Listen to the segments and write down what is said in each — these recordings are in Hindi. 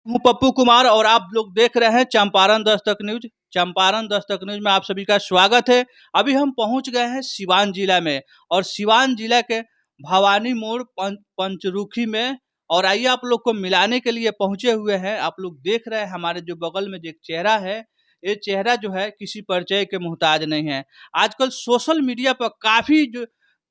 हूँ पप्पू कुमार और आप लोग देख रहे हैं चंपारण दस्तक न्यूज। चंपारण दस्तक न्यूज में आप सभी का स्वागत है। अभी हम पहुंच गए हैं सिवान जिला में और सिवान जिला के भवानी मोड़ पंचरुखी में। और आइए आप लोग को मिलाने के लिए पहुंचे हुए हैं। आप लोग देख रहे हैं हमारे जो बगल में जो एक चेहरा है, ये चेहरा जो है किसी परिचय के मोहताज नहीं है। आजकल सोशल मीडिया पर काफ़ी जो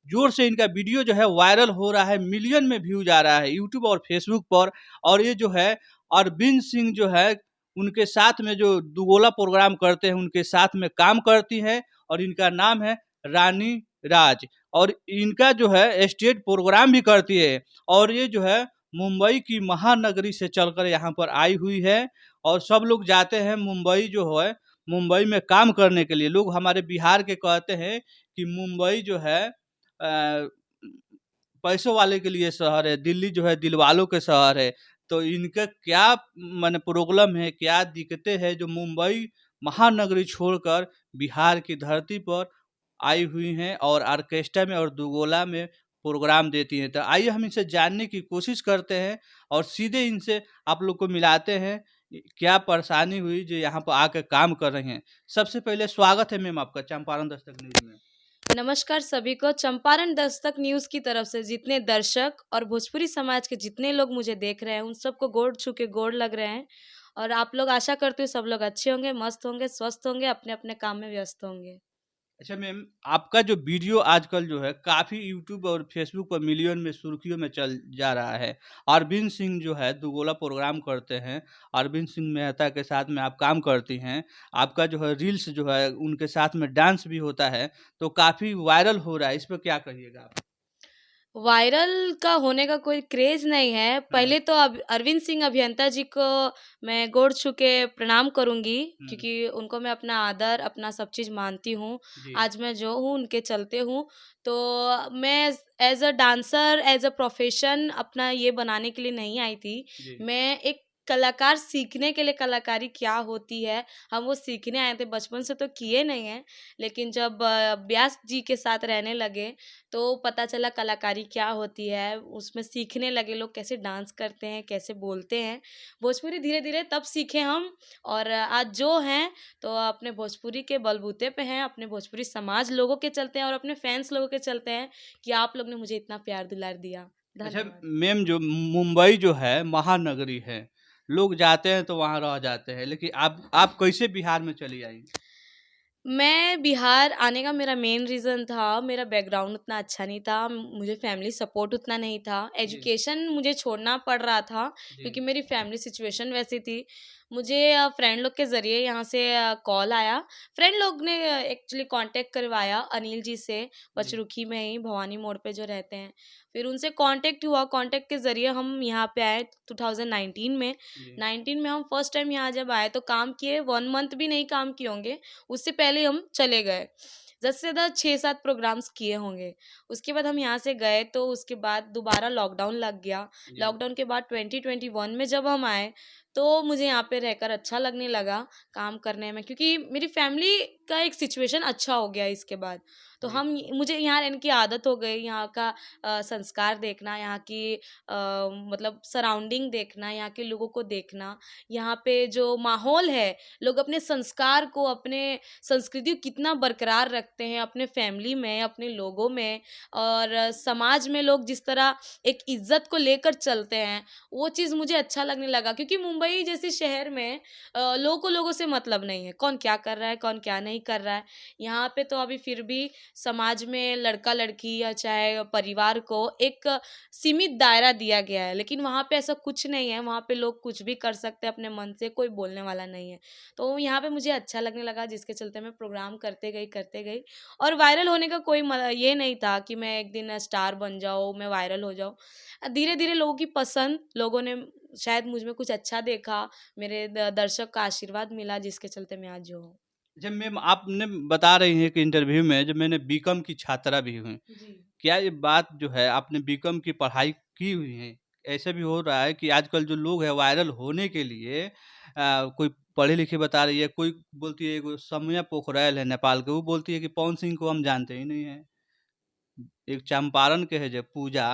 जोर से इनका वीडियो जो है वायरल हो रहा है, मिलियन में व्यू जा रहा है यूट्यूब और फेसबुक पर। और ये जो है अरविंद सिंह जो है, उनके साथ में जो दुगोला प्रोग्राम करते हैं उनके साथ में काम करती है और इनका नाम है रानी राज। और इनका जो है स्टेज प्रोग्राम भी करती है और ये जो है मुंबई की महानगरी से चलकर यहाँ पर आई हुई है। और सब लोग जाते हैं मुंबई जो है, मुंबई में काम करने के लिए। लोग हमारे बिहार के कहते हैं कि मुंबई जो है पैसों वाले के लिए शहर है, दिल्ली जो है दिल वालों के शहर है। तो इनका क्या माने प्रॉब्लम है, क्या दिक्कतें हैं जो मुंबई महानगरी छोड़कर बिहार की धरती पर आई हुई हैं और ऑर्केस्ट्रा में और दुगोला में प्रोग्राम देती हैं। तो आइए हम इनसे जानने की कोशिश करते हैं और सीधे इनसे आप लोग को मिलाते हैं क्या परेशानी हुई जो यहाँ पर आकर काम कर रहे हैं। सबसे पहले स्वागत है मैम आपका चंपारण दस्तक न्यूज में। नमस्कार सभी को। चंपारण दस्तक न्यूज़ की तरफ से जितने दर्शक और भोजपुरी समाज के जितने लोग मुझे देख रहे हैं उन सबको गोड़ छू के गोड़ लग रहे हैं। और आप लोग, आशा करती हूँ सब लोग अच्छे होंगे, मस्त होंगे, स्वस्थ होंगे, अपने अपने काम में व्यस्त होंगे। अच्छा मैम, आपका जो वीडियो आजकल जो है काफ़ी यूट्यूब और फेसबुक पर मिलियन में सुर्खियों में चल जा रहा है। अरविंद सिंह जो है दुगोला प्रोग्राम करते हैं, अरविंद सिंह मेहता के साथ में आप काम करती हैं। आपका जो है रील्स जो है उनके साथ में डांस भी होता है, तो काफ़ी वायरल हो रहा है। इस पर क्या कहिएगा आप? वायरल का होने का कोई क्रेज़ नहीं है। हाँ। पहले तो अब अरविंद सिंह अभियंता जी को मैं गोड़ छू के प्रणाम करूँगी, हुँ। क्योंकि उनको मैं अपना आदर, अपना सब चीज़ मानती हूँ। जी। आज मैं जो हूँ उनके चलते हूँ। तो मैं as a dancer, as a profession अपना ये बनाने के लिए नहीं आई थी। जी। मैं एक कलाकार सीखने के लिए, कलाकारी क्या होती है, हम वो सीखने आए थे। बचपन से तो किए नहीं हैं, लेकिन जब व्यास जी के साथ रहने लगे तो पता चला कलाकारी क्या होती है, उसमें सीखने लगे लोग कैसे डांस करते हैं, कैसे बोलते हैं। भोजपुरी धीरे-धीरे तब सीखे हम। और आज जो हैं, तो अपने भोजपुरी के बलबूते पे हैं, अपने भोजपुरी समाज लोगों के चलते हैं और अपने फैन्स लोगों के चलते हैं कि आप लोग ने मुझे इतना प्यार दुलार दिया। अच्छा धन्यवाद। मैम, जो मुंबई जो है महानगरी है, लोग जाते हैं तो वहाँ रह जाते हैं, लेकिन आप कैसे बिहार में चली आई? मैं बिहार आने का मेरा मेन रीज़न था, मेरा बैकग्राउंड उतना अच्छा नहीं था, मुझे फैमिली सपोर्ट उतना नहीं था, जी। एजुकेशन मुझे छोड़ना पड़ रहा था जी। क्योंकि मेरी फैमिली सिचुएशन वैसी थी। मुझे फ्रेंड लोग के ज़रिए यहाँ से कॉल आया। फ्रेंड लोग ने एक्चुअली कॉन्टैक्ट करवाया अनिल जी से, जी। पचरुखी में ही भवानी मोड़ पे जो रहते हैं। फिर उनसे कॉन्टैक्ट हुआ, कॉन्टैक्ट के ज़रिए हम यहाँ पे आए 2019 में। जी। 19 में हम फर्स्ट टाइम यहाँ जब आए तो काम किए, 1 मंथ भी नहीं काम किए होंगे, उससे पहले हम चले गए। ज़्यादा से ज़्यादा 6-7 प्रोग्राम्स किए होंगे। उसके बाद हम यहाँ से गए तो उसके बाद दोबारा लॉकडाउन लग गया। जी। लॉकडाउन के बाद 2021 में जब हम आए, तो मुझे यहाँ पे रहकर अच्छा लगने लगा काम करने में, क्योंकि मेरी फैमिली का एक सिचुएशन अच्छा हो गया इसके बाद। तो जी। मुझे यहाँ रहने की आदत हो गई, यहाँ का संस्कार देखना, यहाँ की मतलब सराउंडिंग देखना, यहाँ के लोगों को देखना, यहाँ पे जो माहौल है, लोग अपने संस्कार को, अपने संस्कृति को कितना बरकरार रखते हैं अपने फैमिली में, अपने लोगों में, और समाज में लोग जिस तरह एक इज्जत को लेकर चलते हैं, वो चीज़ मुझे अच्छा लगने लगा। क्योंकि मुंबई जैसे शहर में लोगों को लोगों से मतलब नहीं है, कौन क्या कर रहा है, कौन क्या नहीं कर रहा है। यहाँ पे तो अभी फिर भी समाज में लड़का लड़की या चाहे परिवार को एक सीमित दायरा दिया गया है, लेकिन वहाँ पे ऐसा कुछ नहीं है। वहाँ पे लोग कुछ भी कर सकते हैं अपने मन से, कोई बोलने वाला नहीं है। तो यहाँ पे मुझे अच्छा लगने लगा, जिसके चलते मैं प्रोग्राम करते गई। और वायरल होने का कोई ये नहीं था कि मैं एक दिन स्टार बन जाऊँ, मैं वायरल हो जाऊँ। धीरे-धीरे लोगों की पसंद, लोगों ने शायद मुझ में कुछ अच्छा देखा, मेरे दर्शक का आशीर्वाद मिला, जिसके चलते मैं आज जो हूँ। जब मैम आपने बता रही हैं कि इंटरव्यू में जब मैंने बीकॉम की छात्रा भी हूँ, जी। क्या ये बात जो है आपने बीकॉम की पढ़ाई की हुई है? ऐसा भी हो रहा है कि आजकल जो लोग हैं वायरल होने के लिए कोई पढ़े लिखे बता रही है, कोई बोलती है एगो सौम्या पोखरैल है नेपाल के, वो बोलती है कि पवन सिंह को हम जानते ही नहीं हैं। एक चंपारण के है जो पूजा,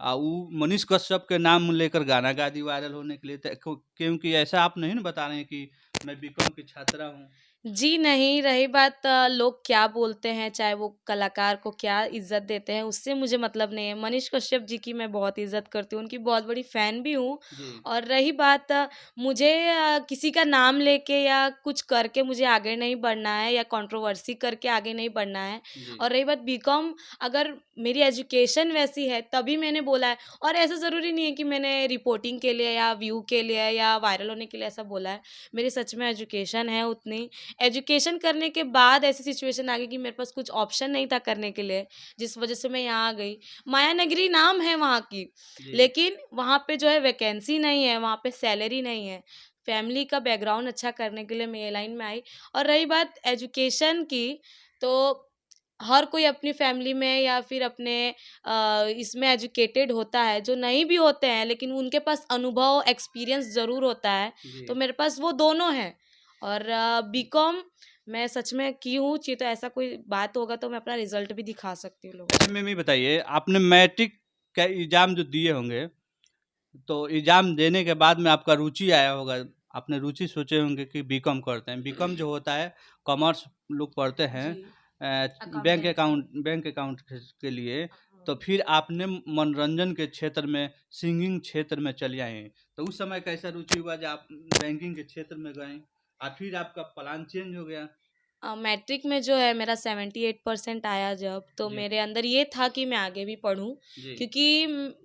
वो मनीष कश्यप के नाम लेकर गाना गा दी वायरल होने के लिए, क्योंकि ऐसा आप नहीं ना बता रहे हैं कि मैं बीकॉम की छात्रा हूँ। जी नहीं, रही बात लोग क्या बोलते हैं, चाहे वो कलाकार को क्या इज़्ज़त देते हैं, उससे मुझे मतलब नहीं है। मनीष कश्यप जी की मैं बहुत इज़्ज़त करती हूँ, उनकी बहुत बड़ी फ़ैन भी हूँ। जी। और रही बात मुझे किसी का नाम लेके या कुछ करके मुझे आगे नहीं बढ़ना है या कंट्रोवर्सी करके आगे नहीं बढ़ना है। जी। और रही बात बीकॉम, अगर मेरी एजुकेशन वैसी है तभी मैंने बोला है। और ऐसा ज़रूरी नहीं है कि मैंने रिपोर्टिंग के लिए या व्यू के लिए या वायरल होने के लिए ऐसा बोला है। मेरी सच में एजुकेशन है उतनी। एजुकेशन करने के बाद ऐसी सिचुएशन आ गई कि मेरे पास कुछ ऑप्शन नहीं था करने के लिए, जिस वजह से मैं यहाँ आ गई। माया नगरी नाम है वहाँ की, जी। लेकिन वहाँ पे जो है वैकेंसी नहीं है, वहाँ पे सैलरी नहीं है। फैमिली का बैकग्राउंड अच्छा करने के लिए मैं ये लाइन में आई। और रही बात एजुकेशन की, तो हर कोई अपनी फैमिली में या फिर अपने इसमें एजुकेटेड होता है, जो नहीं भी होते हैं लेकिन उनके पास अनुभव, एक्सपीरियंस ज़रूर होता है। जी। तो मेरे पास वो दोनों हैं। और बीकॉम मैं सच में की हूँ, चाहिए तो ऐसा कोई बात होगा तो मैं अपना रिजल्ट भी दिखा सकती हूँ लोगों को। अच्छा मैम ये बताइए, आपने मैट्रिक का एग्जाम जो दिए होंगे, तो एग्जाम देने के बाद में आपका रुचि आया होगा, आपने रुचि सोचे होंगे कि बीकॉम करते हैं। बीकॉम जो होता है, कॉमर्स लोग पढ़ते हैं जी, bank accountancy. Account, bank account के लिए। तो हाँ। फिर आपने मनोरंजन के क्षेत्र में, सिंगिंग क्षेत्र में चले आए। तो उस समय कैसा रुचि हुआ जब आप बैंकिंग के क्षेत्र में गए, और फिर आपका प्लान चेंज हो गया? मैट्रिक में जो है मेरा 78% आया जब, तो जी। मेरे अंदर ये था कि मैं आगे भी पढूँ। जी। क्योंकि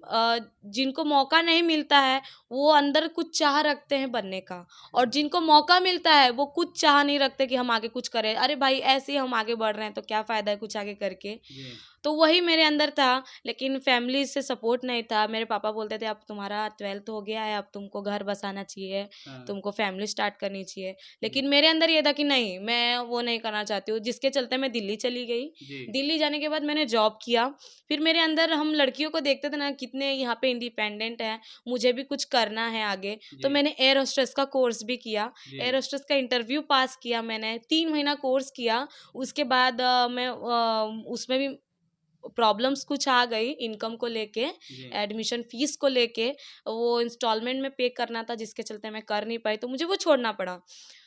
जिनको मौका नहीं मिलता है, वो अंदर कुछ चाह रखते हैं बनने का। और जिनको मौका मिलता है, वो कुछ चाह नहीं रखते कि हम आगे कुछ करें। अरे भाई, ऐसे ही हम आगे बढ़ रहे हैं तो क्या फ़ायदा है कुछ आगे करके। जी। तो वही मेरे अंदर था, लेकिन फैमिली से सपोर्ट नहीं था। मेरे पापा बोलते थे, अब तुम्हारा 12th हो गया है, अब तुमको घर बसाना चाहिए, हाँ। तुमको फैमिली स्टार्ट करनी चाहिए। जी। लेकिन मेरे अंदर ये था कि नहीं, मैं वो नहीं करना चाहती हूँ, जिसके चलते मैं दिल्ली चली गई। जी। दिल्ली जाने के बाद मैंने जॉब किया। फिर मेरे अंदर, हम लड़कियों को देखते थे ना कितने यहाँ पे इंडिपेंडेंट हैं, मुझे भी कुछ करना है आगे। तो जी। मैंने एयर होस्टेस का कोर्स भी किया। जी। एयर होस्टेस का इंटरव्यू पास किया मैंने, 3 महीना कोर्स किया। उसके बाद मैं उसमें भी प्रॉब्लम्स कुछ आ गई इनकम को लेके, जी। एडमिशन फीस को लेके। वो इंस्टॉलमेंट में पे करना था, जिसके चलते मैं कर नहीं पाई, तो मुझे वो छोड़ना पड़ा।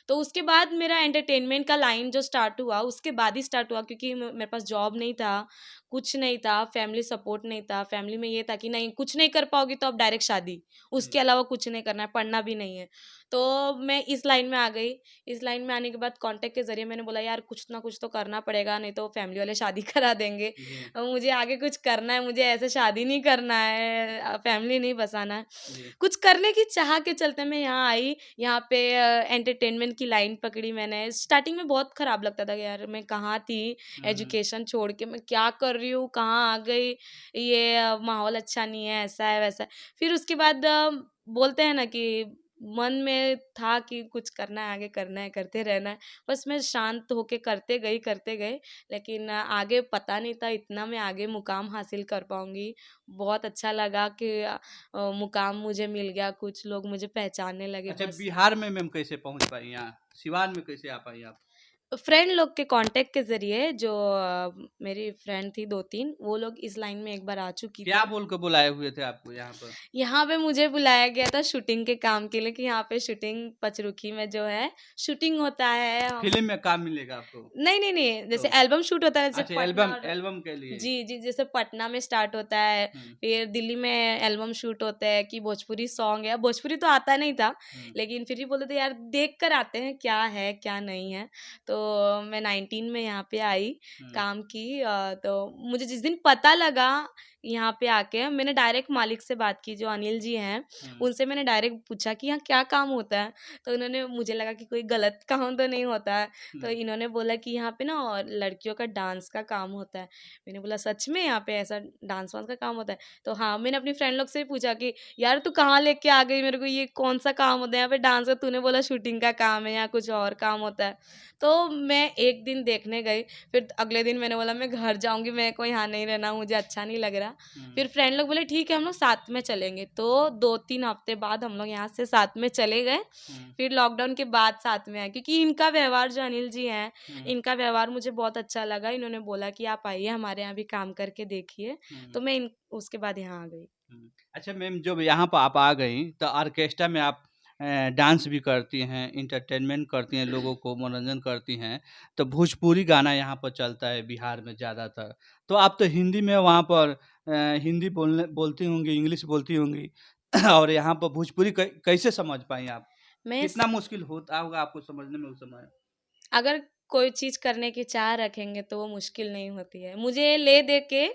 तो उसके बाद मेरा एंटरटेनमेंट का लाइन जो स्टार्ट हुआ, उसके बाद ही स्टार्ट हुआ, क्योंकि मेरे पास जॉब नहीं था, कुछ नहीं था, फैमिली सपोर्ट नहीं था। फैमिली में ये था कि नहीं, कुछ नहीं कर पाओगी तो अब डायरेक्ट शादी, जी। उसके अलावा कुछ नहीं करना है, पढ़ना भी नहीं है। तो मैं इस लाइन में आ गई। इस लाइन में आने के बाद कॉन्टैक्ट के ज़रिए मैंने बोला, यार कुछ ना कुछ तो करना पड़ेगा, नहीं तो फैमिली वाले शादी करा देंगे। जी। मुझे आगे कुछ करना है, मुझे ऐसे शादी नहीं करना है, फैमिली नहीं बसाना है। जी। कुछ करने की चाह के चलते मैं यहाँ आई। यहाँ पे एंटरटेनमेंट की लाइन पकड़ी मैंने। स्टार्टिंग में बहुत खराब लगता था कि यार मैं कहाँ थी, हम्म। एजुकेशन छोड़ के मैं क्या कर रही हूँ, कहाँ आ गई, ये माहौल अच्छा नहीं है, ऐसा है वैसा है। फिर उसके बाद बोलते हैं ना कि मन में था कि कुछ करना है, आगे करना है, करते रहना है। बस मैं शांत होके करते गए। लेकिन आगे पता नहीं था इतना मैं आगे मुकाम हासिल कर पाऊँगी। बहुत अच्छा लगा कि मुकाम मुझे मिल गया, कुछ लोग मुझे पहचानने लगे अच्छा, बस। बिहार में मैम कैसे पहुंच पाई यहाँ, सिवान में कैसे आ पाई आप? फ्रेंड लोग के कांटेक्ट के ज़रिए, जो मेरी फ्रेंड थी 2-3, वो लोग इस लाइन में एक बार आ चुकी क्या थी। बोल के बुलाए हुए थे आपको यहाँ पर? यहाँ पे मुझे बुलाया गया था शूटिंग के काम के लिए, कि यहाँ पे शूटिंग पचरुखी में जो है शूटिंग होता है। हम फिल्म में काम मिलेगा आपको? नहीं, जैसे तो एल्बम शूट होता है, जैसे अच्छा, पटना एल्बम, और एल्बम के लिए। जी, जैसे पटना में स्टार्ट होता है, हम्म। फिर दिल्ली में एल्बम शूट होता है कि भोजपुरी सॉन्ग है। भोजपुरी तो आता नहीं था, हम्म। लेकिन फिर भी बोलते थे यार देख कर आते हैं क्या है, क्या नहीं है। तो मैं 19 में यहाँ पे आई, हम्म। काम की। तो मुझे जिस दिन पता लगा यहाँ पे आके, मैंने डायरेक्ट मालिक से बात की, जो अनिल जी हैं, हम्म। उनसे मैंने डायरेक्ट पूछा कि यहाँ क्या काम होता है? तो उन्होंने, मुझे लगा कि कोई गलत काम तो नहीं होता है, तो हम्म। इन्होंने बोला कि यहाँ पे ना और लड़कियों का डांस का काम होता है। मैंने बोला सच में यहाँ पे ऐसा डांस वांस का काम होता है? तो हाँ, मैंने अपनी फ्रेंड लोग से भी पूछा कि यार तू कहाँ लेके आ गई मेरे को, ये कौन सा काम होता है यहाँ पे डांस का? तूने बोला शूटिंग का काम है, या कुछ और काम होता है? तो मैं एक दिन देखने गई, फिर अगले दिन मैंने बोला मैं घर जाऊंगी, मेरे को यहाँ नहीं रहना, मुझे अच्छा नहीं लग रहा। हम्म। फिर फ्रेंड लोग बोले ठीक है, हम लोग साथ में चलेंगे। तो 2-3 हफ्ते बाद हम लोग यहाँ से साथ में चले गए। हम्म। फिर लॉकडाउन के बाद साथ में आए, क्योंकि इनका व्यवहार, जो अनिल जी हैं, हम्म। इनका व्यवहार मुझे बहुत अच्छा लगा। इन्होंने बोला कि आप आइए हमारे यहाँ भी काम करके देखिए, हम्म। तो मैं उसके बाद यहाँ आ गई। अच्छा मैम, जब यहाँ पर आप आ गई तो ऑर्केस्ट्रा में आप डांस भी करती हैं, एंटरटेनमेंट करती हैं, लोगों को मनोरंजन करती हैं। तो भोजपुरी गाना यहाँ पर चलता है बिहार में ज़्यादातर। तो आप तो हिंदी में वहाँ पर हिंदी बोलती होंगी, इंग्लिश बोलती होंगी और यहाँ पर भोजपुरी कैसे समझ पाई आप? मैं कितना मुश्किल होता होगा आपको समझने में उस समय? अगर कोई चीज़ करने की चाह रखेंगे तो वो मुश्किल नहीं होती है। मुझे ले दे के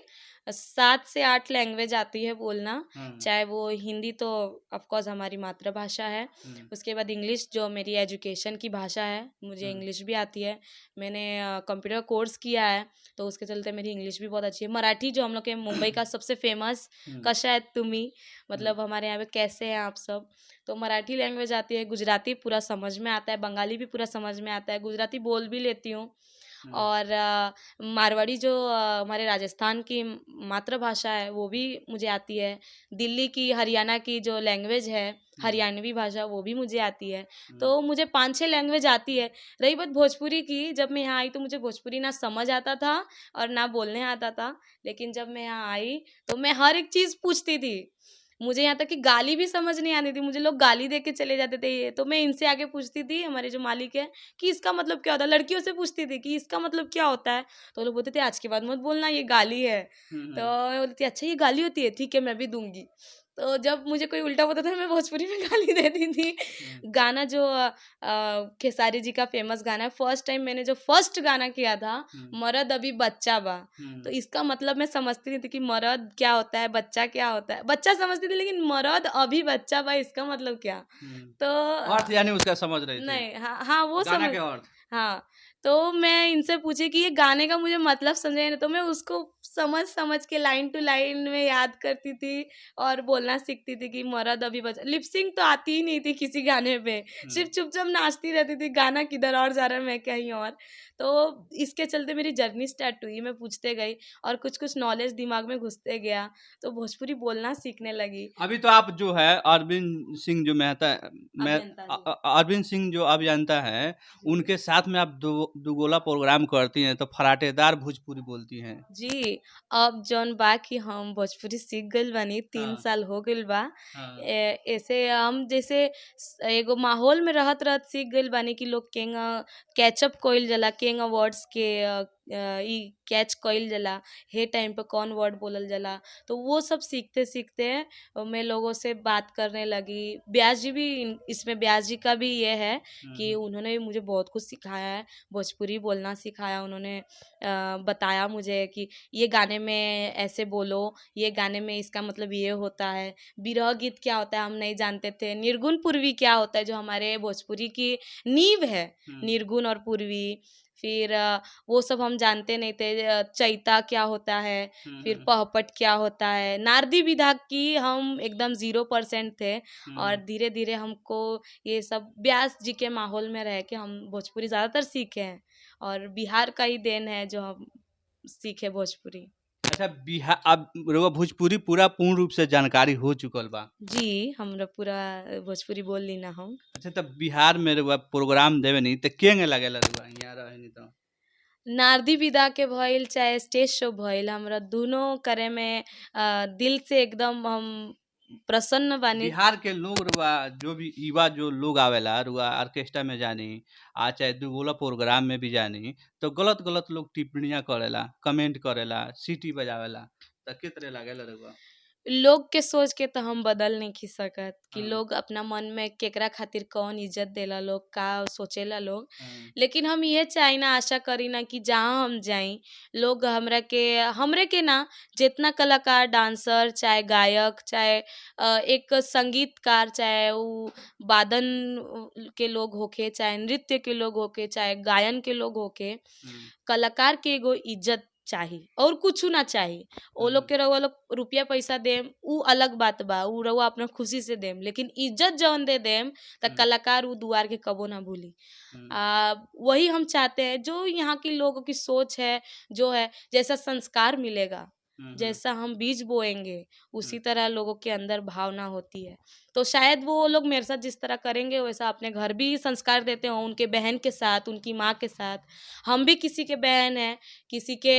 7 से 8 लैंग्वेज आती है बोलना, हुँ, चाहे वो हिंदी तो ऑफ़ कोर्स हमारी मातृभाषा है, हुँ, उसके बाद इंग्लिश जो मेरी एजुकेशन की भाषा है, मुझे हुँ, इंग्लिश भी आती है। मैंने कंप्यूटर कोर्स किया है, तो उसके चलते मेरी इंग्लिश भी बहुत अच्छी है। मराठी जो हम लोग के मुंबई का सबसे फ़ेमस हुँ, कशा आहेत तुम्ही, हुँ, मतलब हमारे यहाँ पे कैसे हैं आप सब? तो मराठी लैंग्वेज आती है, गुजराती पूरा समझ में आता है, बंगाली भी पूरा समझ में आता है, गुजराती बोल भी लेती हूँ हुँ, और मारवाड़ी जो हमारे राजस्थान की मातृभाषा है वो भी मुझे आती है। दिल्ली की, हरियाणा की जो लैंग्वेज है, हुँ, हरियाणवी भाषा वो भी मुझे आती है। हुँ, तो मुझे 5-6 लैंग्वेज आती है। रही बात भोजपुरी की, जब मैं यहाँ आई तो मुझे भोजपुरी ना समझ आता था और ना बोलने आता था। लेकिन जब मैं यहाँ आई तो मैं हर एक चीज़ पूछती थी। मुझे यहाँ तक कि गाली भी समझ नहीं आती थी, मुझे लोग गाली दे के चले जाते थे ये, तो मैं इनसे आके पूछती थी, हमारे जो मालिक हैं, कि इसका मतलब क्या होता है? लड़कियों से पूछती थी कि इसका मतलब क्या होता है? तो वो लोग बोलते थे आज के बाद मत बोलना ये गाली है। हुँ, तो हुँ, मैं बोलती थी अच्छा ये गाली होती है? ठीक है मैं भी दूँगी। तो जब मुझे कोई उल्टा बोलता था मैं भोजपुरी में गाली देती थी। हुँ, गाना जो खेसारी जी का फ़ेमस गाना है, फर्स्ट टाइम मैंने जो फर्स्ट गाना किया था, हुँ, मर्द अभी बच्चा बा। तो हुँ, इसका मतलब मैं समझती नहीं थी कि मर्द क्या होता है, बच्चा क्या होता है। बच्चा समझती थी लेकिन मर्द अभी बच्चा बा इसका मतलब क्या? हुँ। तो अर्थ यानी उसका समझ रही थी, नहीं, हाँ, हाँ, वो गाना समझ के अर्थ। हाँ, तो मैं इनसे पूछी कि ये गाने का मुझे मतलब समझाइए ना, तो मैं उसको समझ-समझ के लाइन टू लाइन में याद करती थी और बोलना सीखती थी कि मर्द अभी बचा लिप सिंक तो आती ही नहीं थी किसी गाने पे, हुँ। सिर्फ़ चुपचाप नाचती रहती थी, गाना किधर और जा रहा है, मैं कहीं और। तो इसके चलते मेरी जर्नी स्टार्ट हुई, मैं पूछते गई और कुछ-कुछ नॉलेज दिमाग में घुसते गया, तो भोजपुरी बोलना सीखने लगी। अभी तो आप जो है अरविंद सिंह जो अभियंता जी। अरविंद सिंह जो अभियंता हैं, जी। उनके साथ में आप दुगोला प्रोग्राम करती हैं, तो फराटेदार भोजपुरी बोलती हैं। जी, अब जौन बा कि हम भोजपुरी सीख गइल बानी, 3 हाँ, साल हो गइल बा। हाँ। ऐसे हम जैसे एगो माहौल में रहत-रहत सीख गइल बानी कि लोग केंगा कैचअप कइल जाला, केंगा वर्ड्स के ई कैच कइल जाला, हे टाइम पे कौन वर्ड बोलल जाला। तो वो सब सीखते-सीखते मैं लोगों से बात करने लगी। ब्यास जी भी इसमें ब्यास जी का भी ये है हुँ, कि हुँ, उन्होंने भी मुझे बहुत कुछ सिखाया है, भोजपुरी बोलना सिखाया उन्होंने। बताया मुझे कि ये गाने में ऐसे बोलो, ये गाने में इसका मतलब ये होता है। विरह गीत क्या होता है हम नहीं जानते थे। निर्गुण पूर्वी क्या होता है जो हमारे भोजपुरी की नींव है, हुँ, निर्गुण और पूर्वी। फिर वो सब हम जानते नहीं थे। चैता क्या होता है, हुँ, फिर हुँ, पहपट क्या होता है। नारदी विधा की हम एकदम 0% थे और हुँ। धीरे-धीरे हमको ये सब ब्यास जी के माहौल में रह के हम भोजपुरी ज़्यादातर सीखे हैं। और बिहार का ही देन है जो हम सीखे भोजपुरी। अच्छा, अब रउआ भोजपुरी पूरा पूर्ण रूप से जानकारी हो चुकल बा। जी, हमरा पूरा भोजपुरी बोल ली ना हम। अच्छा, तब बिहार में रउआ प्रोग्राम देवेनी त केंगे लागेला रउआ हियाँ रहेनी त? नारदी विदा के भइल चाहे स्टेज शो भइल हमरा दुनो करे में दिल से एकदम हम प्रसन्न बानी। बिहार के लोग रुआ जो भी युवा जो लोग आवेला रुआ ऑर्केस्ट्रा में जानी चाहे दुगोला प्रोग्राम में भी जानी तो गलत गलत लोग टिप्पणियां करेला, कमेंट करेला, सीटी बजावेला त के तरह लागेला रुआ? लोग के सोच के तो हम बदल नहीं सकत कि हाँ, लोग अपना मन में केकरा खातिर कौन इज्जत देला लोग, का सोचेला लोग। हाँ, लेकिन हम ये चाही ना, आशा करी ना कि जहाँ हम जाई लोग हमरे के ना जितना कलाकार, डांसर, चाहे गायक, चाहे एक संगीतकार, चाहे उ वादन के लोग होखे, चाहे नृत्य के लोग होखे, चाहे गायन के लोग होखे, हुँ, कलाकार के एगो इज्जत चाही और कुछ ना चाही। ओ लोग हुँ, के रउआ लोग रुपया पैसा देम उ अलग बात बा, उ रउआ अपना खुशी से देम, लेकिन इज्जत जौन दे देम त हुँ, कलाकार उ दुआर के कबो ना भूली। हुँ, वही हम चाहते हैं जो यहाँ के लोगों की सोच है, जो है जैसा संस्कार मिलेगा, हुँ, हुँ, जैसा हम बीज बोएँगे, हुँ, उसी तरह लोगों के अंदर भावना होती है। तो शायद वो लोग मेरे साथ जिस तरह करेंगे वैसा अपने घर भी संस्कार देते हों, उनके बहन के साथ, उनकी माँ के साथ। हम भी किसी के बहन हैं, किसी के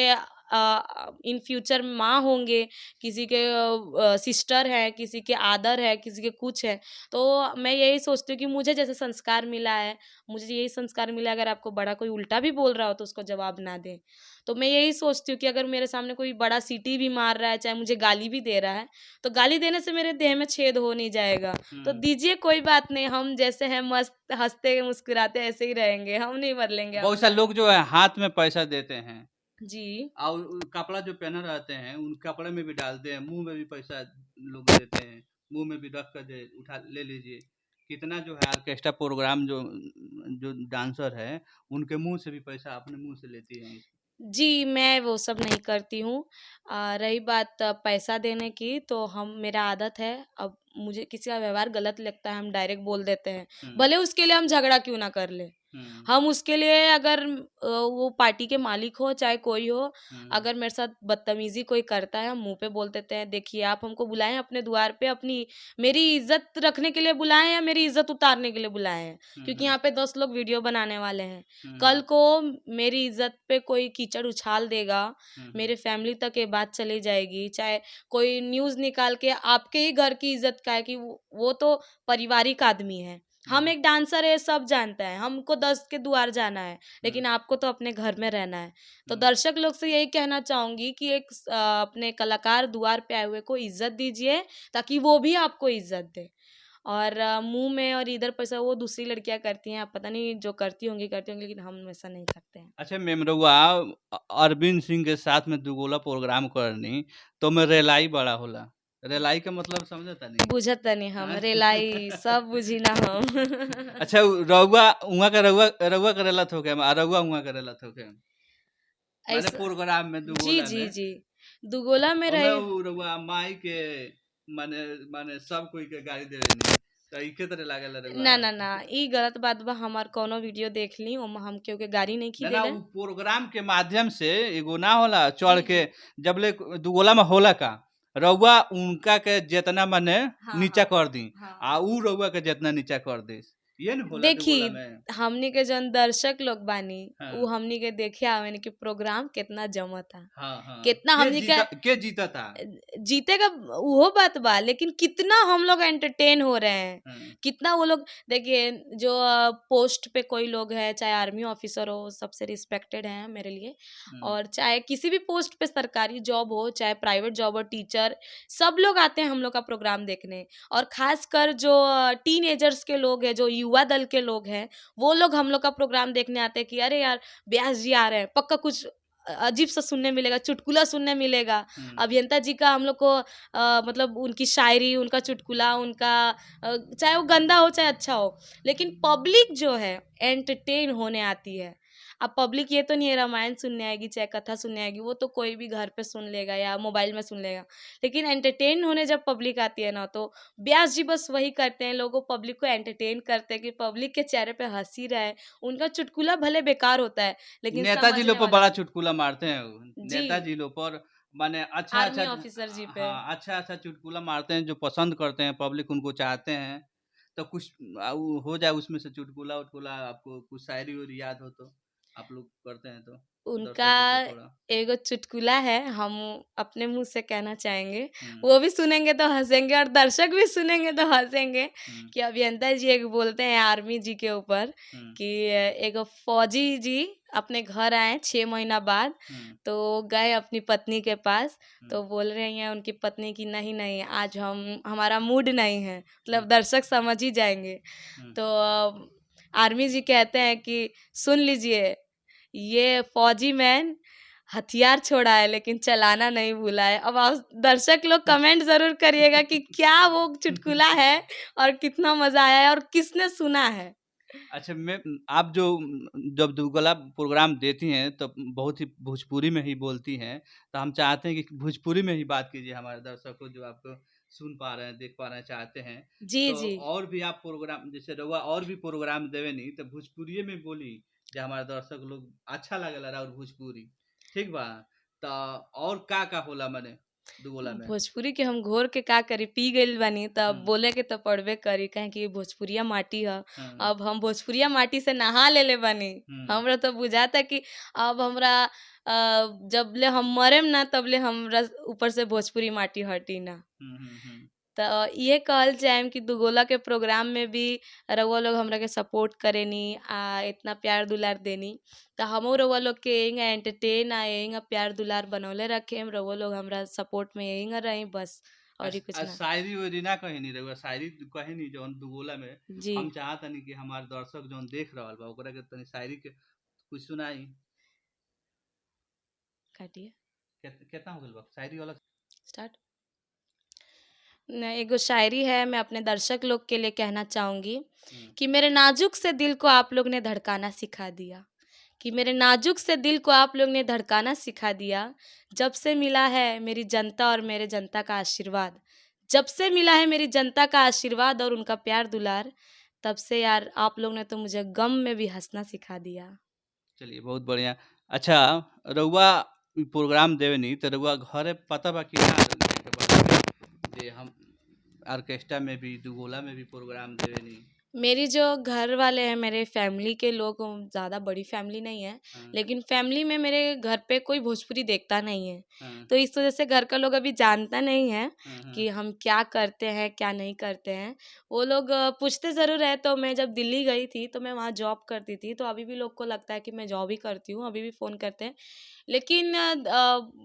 इन फ्यूचर माँ होंगे, किसी के सिस्टर है, किसी के आदर है, किसी के कुछ है। तो मैं यही सोचती हूँ कि मुझे जैसे संस्कार मिला है, मुझे यही संस्कार मिला है, अगर आपको बड़ा कोई उल्टा भी बोल रहा हो तो उसको जवाब ना दें। तो मैं यही सोचती हूँ कि अगर मेरे सामने कोई बड़ा सीटी भी मार रहा है, चाहे मुझे गाली भी दे रहा है, तो गाली देने से मेरे देह में छेद हो नहीं जाएगा। तो दीजिए, कोई बात नहीं, हम जैसे हैं मस्त हँसते मुस्कुराते ऐसे ही रहेंगे, हम नहीं बदलेंगे बहुत सारे अपना। लोग जो है हाथ में पैसा देते हैं जी। और कपड़ा जो पहने रहते हैं उन कपड़े में भी डालते हैं, मुंह में भी पैसा लोग देते हैं, मुंह में भी रख कर दे उठा ले लीजिए। कितना जो है ऑर्केस्ट्रा प्रोग्राम जो जो डांसर है उनके मुंह से भी पैसा अपने मुंह से लेती हैं। जी, मैं वो सब नहीं करती हूँ। रही बात पैसा देने की, तो मेरा आदत है, अब मुझे किसी का व्यवहार गलत लगता है, हम डायरेक्ट बोल देते हैं। भले उसके लिए हम झगड़ा क्यों ना कर लें। हम उसके लिए, अगर वो पार्टी के मालिक हो चाहे कोई हो, अगर मेरे साथ बदतमीज़ी कोई करता है, हम मुँह पे बोल देते हैं, देखिए आप हमको बुलाए हैं अपने द्वार पे, अपनी मेरी इज़्ज़त रखने के लिए बुलाए हैं या मेरी इज़्ज़त उतारने के लिए बुलाए हैं? क्योंकि यहाँ पे 10 लोग वीडियो बनाने वाले हैं। कल को मेरी इज़्ज़त पे कोई कीचड़ उछाल देगा, मेरे फैमिली तक ये बात चली जाएगी। चाहे कोई न्यूज़ निकाल के आपके ही घर की इज़्ज़त का है कि वो तो पारिवारिक आदमी है। हम एक डांसर है, सब जानता है, हमको 10 के द्वार जाना है, लेकिन आपको तो अपने घर में रहना है। तो दर्शक लोग से यही कहना चाहूँगी कि अपने कलाकार द्वार पे आए हुए को इज़्ज़त दीजिए, ताकि वो भी आपको इज़्ज़त दे। और मुँह में और इधर पैसा वो दूसरी लड़कियाँ करती हैं, आप पता नहीं जो करती होंगी, लेकिन हम ऐसा नहीं करते हैं। अच्छा मैम रउआ अरविंद सिंह के साथ में दुगोला प्रोग्राम करनी तो में रेलाई बड़ा होला। रेलाई का मतलब समझता नहीं? बुझत तनी हम, हाँ? रेलाई सब बुझी ना हम। अच्छा रउआ उहाँ का रउआ रउआ करेला थोके आ रउआ उहाँ करेला थोके। माने ऐसा प्रोग्राम में जी, दुगोला जी, में जी। दुगोला में ओमे रहे उ रउआ माई के माने माने सब कोई के गाड़ी देवेनी तो इके तरह लागेला रउआ। ना, ना, ना, ई गलत बात बा, हमार कौनो वीडियो देख ली, ओमे हम केहू के गाड़ी नइखी ना ना देले। उ प्रोग्राम के माध्यम से एगो ना होला चढ़ जी, के जी। जबले दुगोला में होला का रउआ उनका के जितना माने हाँ, नीचा हाँ। कर दी हाँ। आ उ रउआ के जितना नीचा कर दे ये न होला देखी, दुगोला में। हमनी के जौन दर्शक लोग बानी, उ हाँ हमनी के देखे आवेन कि प्रोग्राम केतना जमता। हाँ हाँ केतना हमनी के के जीता था। जीतेगा वो बात बा, लेकिन कितना हम लोग एंटरटेन हो रहे हैं, हाँ, कितना वो लोग देखिए, जो पोस्ट पे कोई लोग है, चाहे आर्मी ऑफिसर हो, सबसे रिस्पेक्टेड है मेरे लिए, हम्म, और चाहे किसी भी पोस्ट पे सरकारी जॉब हो, चाहे प्राइवेट जॉब हो, टीचर, सब लोग आते हैं हम लोग का प्रोग्राम देखने। और खासकर जो टीनेजर्स के लोग हैं, जो युवा दल के लोग हैं, वो लोग हम लोग का प्रोग्राम देखने आते हैं कि अरे यार, व्यास जी आ रहे हैं, पक्का कुछ अजीब सा सुनने मिलेगा, चुटकुला सुनने मिलेगा। हम्म, अभियंता जी का हम लोग को मतलब उनकी शायरी, उनका चुटकुला, उनका चाहे वो गंदा हो चाहे अच्छा हो, लेकिन पब्लिक जो है एंटरटेन होने आती है। अब पब्लिक ये तो नहीं है रामायण सुनने आएगी चाहे कथा सुनने आएगी, वो तो कोई भी घर पे सुन लेगा या मोबाइल में सुन लेगा, लेकिन एंटरटेन होने जब पब्लिक आती है ना, तो व्यास जी बस वही करते हैं, लोगों पब्लिक को एंटरटेन करते हैं कि पब्लिक के चेहरे पे हंसी रहे। उनका चुटकुला भले बेकार होता है, लेकिन नेताजी लोग समझने पर वाला बड़ा होता चुटकुला मारते हैं है। जी, नेताजी लोग पर माने अच्छा अच्छा आर्मी ऑफिसर जी पे। हाँ अच्छा अच्छा चुटकुला मारते हैं जो पसंद करते हैं पब्लिक उनको चाहते हैं तो कुछ हो जाए उसमें से चुटकुला उटकुला आपको कुछ शायरी और याद हो तो आप लोग करते हैं तो उनका दर्शकों को थोड़ा। एगो चुटकुला है, हम अपने मुँह से कहना चाहेंगे। हम्म, वो भी सुनेंगे तो हँसेंगे और दर्शक भी सुनेंगे तो हँसेंगे हम्म, कि अभियंता जी एक बोलते हैं आर्मी जी के ऊपर हम्म, कि एगो फौजी जी अपने घर आए 6 महीना बाद, हम्म, तो गए अपनी पत्नी के पास, हम्म, तो बोल रही हैं उनकी पत्नी की नहीं, नहीं, आज हमारा मूड नहीं है। हम्म, मतलब दर्शक समझ ही जाएँगे। हम्म। तो आर्मी जी कहते हैं कि सुन लीजिए, ये फौजी मैन हथियार छोड़ा है लेकिन चलाना नहीं भूला है। अब आप दर्शक लोग कमेंट ज़रूर करिएगा कि क्या वो चुटकुला है और कितना मज़ा आया है और किसने सुना है? अच्छा मैं आप जो जब दुगला प्रोग्राम देती हैं तो बहुत ही भोजपुरी में ही बोलती हैं तो हम चाहते हैं कि भोजपुरी में ही बात कीजिए हमारे दर्शकों जो आपको सुन पा रहे हैं देख पा रहे हैं चाहते हैं जी, तो जी। और भी आप प्रोग्राम जैसे रउआ और भी प्रोग्राम देवे नहीं तो भोजपुरी में बोली जो हमारे दर्शक लोग अच्छा लगेला और भोजपुरी ठीक बा तो और का होला मने दुगोला में? भोजपुरी के हम घोर के का करी, पी गइल बानी तब हम्म, बोले के तो पड़बे करी, काहे कि भोजपुरिया माटी ह। हाँ, अब हम भोजपुरिया माटी से नहा लेले बानी। हम्म, हमरा तो बुझाता कि अब हमरा जबले हम मरेम ना तबले हमरा ऊपर से भोजपुरी माटी हटी ना। हम्म। त इहे कहल चाहेम कि दुगोला के प्रोग्राम में भी रउआ लोग हमरा के सपोर्ट करेनी इतना प्यार दुलार देनी, त हमहू रउआ लोग के एहिंगा एंटरटेन एहिंगा प्यार दुलार बनौले रखेम। रउआ लोग हमरा सपोर्ट में एहिंगा रही बस, और ही कुछ ना। शायरी वायरी ना कहे नहीं रहुआ, शायरी कहे नहीं जौन दुगोला में। जी, हम चाहतनी कि हमार दर्शक जौन देख रहल बा ओकरा के तनी शायरी के कुछ सुनाई। काटिए, कितना हो गइल बा शायरी वाला? स्टार्ट। न एगो शायरी है, मैं अपने दर्शक लोग के लिए कहना चाहूँगी कि मेरे नाजुक से दिल को आप लोग ने धड़काना सिखा दिया, कि मेरे नाजुक से दिल को आप लोग ने धड़काना सिखा दिया। जब से मिला है मेरी जनता और मेरे जनता का आशीर्वाद, जब से मिला है मेरी जनता का आशीर्वाद और उनका प्यार दुलार, तब से यार आप लोग ने तो मुझे गम में भी हंसना सिखा दिया। चलिए बहुत बढ़िया। अच्छा, रउआ इ प्रोग्राम देवेनी तो रउआ घरे पता बा कि ना के बारे जे हम ऑर्केस्ट्रा में भी दुगोला में भी प्रोग्राम देवेनी? मेरी जो घर वाले हैं, मेरे फैमिली के लोग, ज़्यादा बड़ी फैमिली नहीं है, हाँ, लेकिन फैमिली में मेरे घर पे कोई भोजपुरी देखता नहीं है। हाँ, तो इस वजह से घर का लोग अभी जानता नहीं है हाँ, हाँ, कि हम क्या करते हैं, क्या नहीं करते हैं। वो लोग पूछते ज़रूर है। तो मैं जब दिल्ली गई थी तो मैं वहाँ जॉब करती थी, तो अभी भी लोग को लगता है कि मैं जॉब ही करती हूँ, अभी भी फ़ोन करते हैं। लेकिन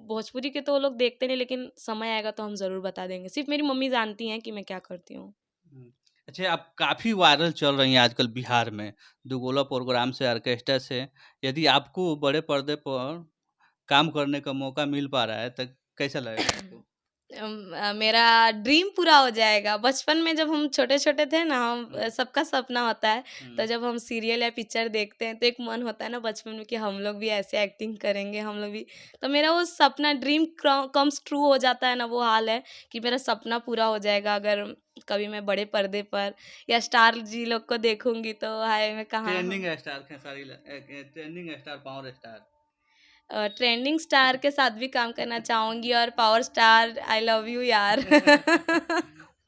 भोजपुरी के तो वो लोग देखते नहीं, लेकिन समय आएगा तो हम ज़रूर बता देंगे। सिर्फ़ मेरी मम्मी जानती हैं कि मैं क्या करती हूँ। हम्म। अच्छा, आप काफ़ी वायरल चल रही हैं आजकल बिहार में, दुगोला प्रोग्राम से, ऑर्केस्ट्रा से। यदि आपको बड़े पर्दे पर काम करने का मौका मिल पा रहा है तो कैसा लगेगा आपको? मेरा ड्रीम पूरा हो जाएगा। बचपन में जब हम छोटे-छोटे थे ना, हम हम्म, सबका सपना होता है, तो हम्म, जब हम सीरियल या पिक्चर देखते हैं तो एक मन होता है ना बचपन में कि हम लोग भी ऐसे एक्टिंग करेंगे, हम लोग भी। तो मेरा वो सपना ड्रीम कम्स ट्रू हो जाता है ना, वो हाल है कि मेरा सपना पूरा हो जाएगा अगर कभी मैं बड़े पर्दे पर या स्टार जी लोग को देखूँगी तो हाय मैं कहाँ हूँ। Trending star Khesari trending star, power star. Trending star के साथ भी काम करना चाहूँगी और power star I love you यार। मैं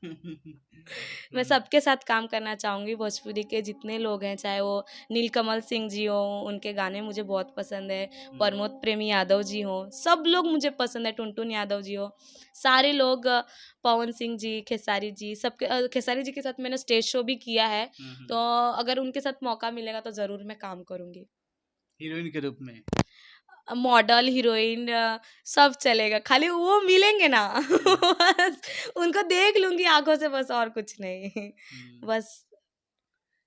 हम्म, सबके साथ काम करना चाहूँगी, भोजपुरी के जितने लोग हैं, चाहे वो नीलकमल सिंह जी हों, उनके गाने मुझे बहुत पसंद है, प्रमोद प्रेमी यादव जी हों, सब लोग मुझे पसंद है, टुनटुन यादव जी हो, सारे लोग, पवन सिंह जी, खेसारी जी, सबके खेसारी जी के साथ मैंने स्टेज शो भी किया है, तो अगर उनके साथ मौका मिलेगा तो ज़रूर मैं काम करूँगी। हीरोइन के रूप में। मॉडल, हीरोइन सब चलेगा, खाली वो मिलेंगे ना हम्म, बस उनको देख लूँगी आँखों से, बस और कुछ नहीं। हम्म। बस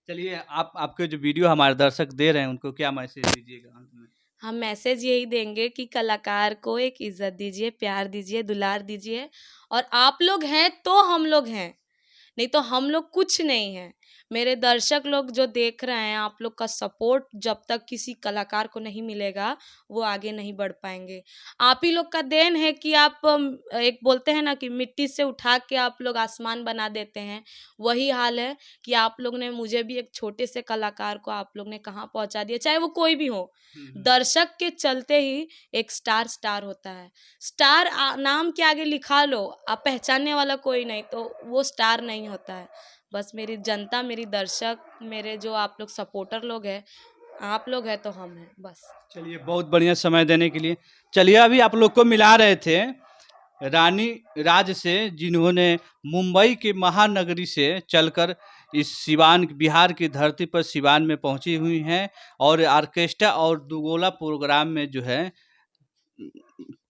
चलिए, आप आपके जो वीडियो हमारे दर्शक दे रहे हैं उनको क्या मैसेज दीजिएगा अंत में? हम मैसेज यही देंगे कि कलाकार को एक इज़्ज़त दीजिए, प्यार दीजिए, दुलार दीजिए, और आप लोग हैं तो हम लोग हैं, नहीं तो हम लोग कुछ नहीं हैं। मेरे दर्शक लोग जो देख रहे हैं, आप लोग का सपोर्ट जब तक किसी कलाकार को नहीं मिलेगा, वो आगे नहीं बढ़ पाएँगे। आप ही लोग का देन है कि आप एक बोलते हैं ना कि मिट्टी से उठा के आप लोग आसमान बना देते हैं, वही हाल है कि आप लोग ने मुझे भी एक छोटे से कलाकार को आप लोग ने कहाँ पहुँचा दिया, चाहे वो कोई भी हो। दर्शक के चलते ही एक स्टार होता है। स्टार नाम के आगे लिखा लो, आप पहचानने वाला कोई नहीं तो वो स्टार नहीं होता है। बस मेरी जनता, मेरी दर्शक, मेरे जो आप लोग सपोर्टर लोग हैं, आप लोग हैं तो हम हैं, बस। चलिए, बहुत बढ़िया समय देने के लिए। चलिए, अभी आप लोग को मिला रहे थे रानी राज से, जिन्होंने मुंबई की महानगरी से चलकर इस सिवान, बिहार की धरती पर सिवान में पहुंची हुई हैं और ऑर्केस्ट्रा और दुगोला प्रोग्राम में जो है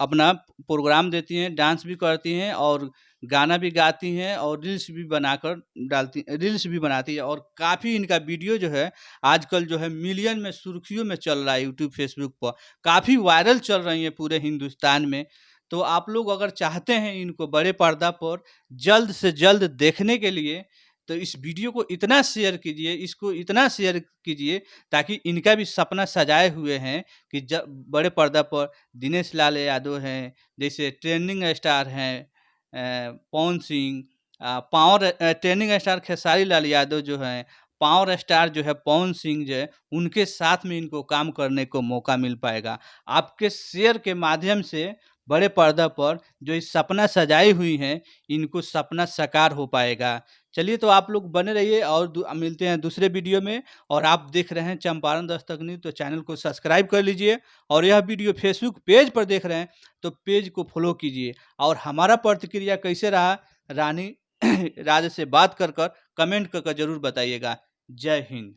अपना प्रोग्राम देती हैं, डांस भी करती हैं और गाना भी गाती हैं और रील्स भी बनाती है। और काफ़ी इनका वीडियो जो है आजकल जो है मिलियन में, सुर्खियों में चल रहा है, यूट्यूब फेसबुक पर काफ़ी वायरल चल रही है पूरे हिंदुस्तान में। तो आप लोग अगर चाहते हैं इनको बड़े पर्दा पर जल्द से जल्द देखने के लिए, तो इस वीडियो को इतना शेयर कीजिए, इसको इतना शेयर कीजिए ताकि इनका भी सपना सजाए हुए हैं कि जब बड़े पर्दा पर दिनेश लाल यादव हैं, जैसे ट्रेंडिंग स्टार हैं, पवन सिंह, ट्रेंडिंग स्टार खेसारी लाल यादव जो हैं, पावर स्टार जो है पवन सिंह जो है, उनके साथ में इनको काम करने को मौका मिल पाएगा। आपके शेयर के माध्यम से बड़े पर्दा पर जो इस सपना सजाई हुई हैं, इनको सपना साकार हो पाएगा। चलिए तो आप लोग बने रहिए और मिलते हैं दूसरे वीडियो में। और आप देख रहे हैं चंपारण दस्तक न्यूज़, तो चैनल को सब्सक्राइब कर लीजिए। और यह वीडियो फेसबुक पेज पर देख रहे हैं तो पेज को फॉलो कीजिए। और हमारा प्रतिक्रिया कैसे रहा, रानी राज से बात कर कमेंट कर जरूर बताइएगा। जय हिंद।